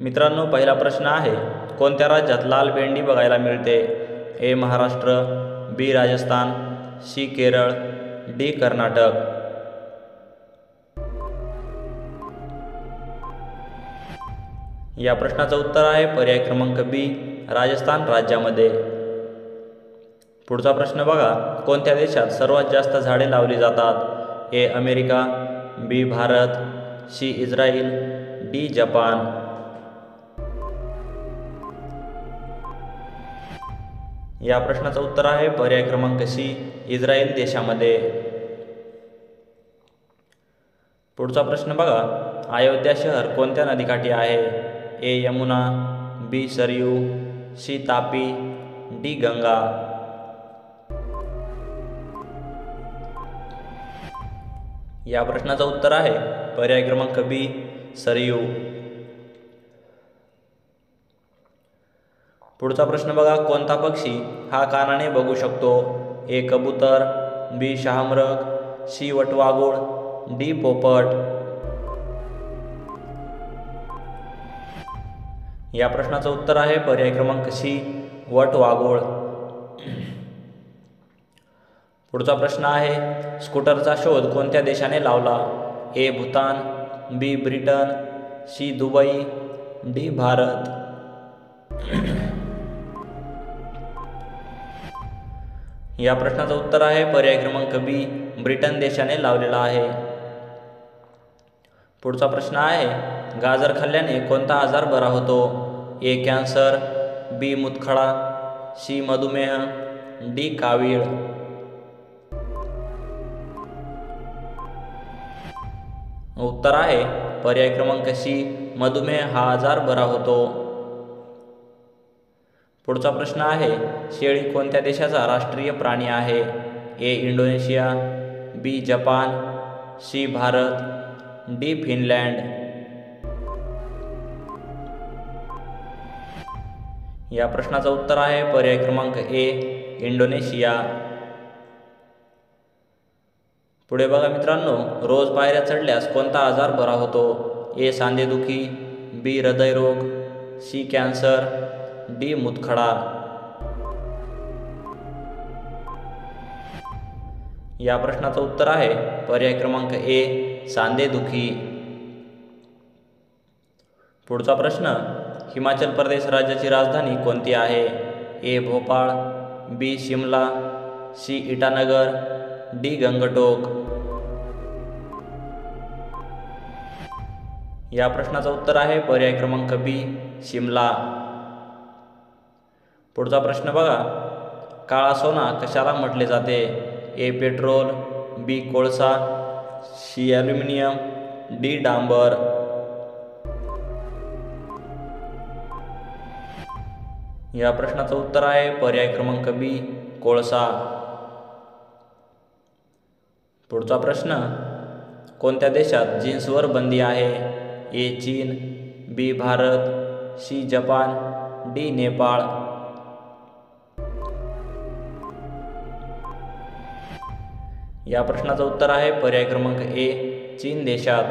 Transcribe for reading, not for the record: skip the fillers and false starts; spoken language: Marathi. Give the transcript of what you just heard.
मित्रांनो, पहिला प्रश्न आहे, कोणत्या राज्यात लाल भेंडी बघायला मिळते? ए महाराष्ट्र, बी राजस्थान, सी केरळ, डी कर्नाटक. या प्रश्नाचं उत्तर आहे पर्याय क्रमांक बी, राजस्थान राज्यामध्ये. पुढचा प्रश्न बघा, कोणत्या देशात सर्वात जास्त झाडे लावली जातात? A America, B Bharat, C Israel, D Japan. या प्रश्नाचं उत्तर आहे पर्याय क्रमांक सी, इस्रायल देशामध्ये. पुढचा प्रश्न बघा, अयोध्या शहर कोणत्या नदीकाठी आहे? ए यमुना, बी सरयू, सी तापी, डी गंगा. या प्रश्नाचं उत्तर आहे पर्याय क्रमांक बी, सरयू. पुढचा प्रश्न बघा, कोणता पक्षी हा कानाने बघू शकतो? ए कबूतर, बी शहामृग, सी वटवाघूळ, डी पोपट. या प्रश्नाचं उत्तर आहे पर्याय क्रमांक सी, वटवाघूळ. पुढचा प्रश्न आहे, स्कूटरचा शोध कोणत्या देशाने लावला? A Bhutan, B Britain, C Dubai, D Bharat. या प्रश्नाचं उत्तर आहे पर्याय क्रमांक बी, ब्रिटन देशाने लावलेला आहे. पुढचा प्रश्न आहे, गाजर खाल्ल्याने कोणता आजार बरा होतो? ए कॅन्सर, बी मूतखडा, सी मधुमेह, डी कावीळ. उत्तर आहे पर्याय क्रमांक सी, मधुमेह हा आजार बरा होतो. पुढचा प्रश्न आहे, शेळी कोणत्या देशाचा राष्ट्रीय प्राणी आहे? A Indonesia, B Japan, C Bharat, D Finland. या प्रश्नाचं उत्तर आहे पर्याय क्रमांक ए, इंडोनेशिया. पुढे बघा मित्रांनो, रोज पायऱ्या चढल्यास कोणता आजार बरा होतो? ए सांधेदुखी, बी हृदयरोग, सी कॅन्सर, डी मूतखडा. या प्रश्नाचं उत्तर आहे पर्याय क्रमांक ए, सांधेदुखी. पुढचा प्रश्न, हिमाचल प्रदेश राज्याची राजधानी कोणती आहे? ए भोपाळ, बी शिमला, सी इटानगर, डी गंगटोक. या प्रश्नाचं उत्तर आहे पर्याय क्रमांक बी, शिमला. पुढचा प्रश्न बघा, काळा सोना कशाला म्हटले जाते? ए पेट्रोल, बी कोळसा, सी ॲल्युमिनियम, डी डांबर. या प्रश्नाचं उत्तर आहे पर्याय क्रमांक बी, कोळसा. पुढचा प्रश्न, कोणत्या देशात जीन्सवर बंदी आहे? ए चीन, B Bharat, C Japan, D Nepal. या प्रश्नाचं उत्तर आहे पर्याय क्रमांक ए, चीन देशात.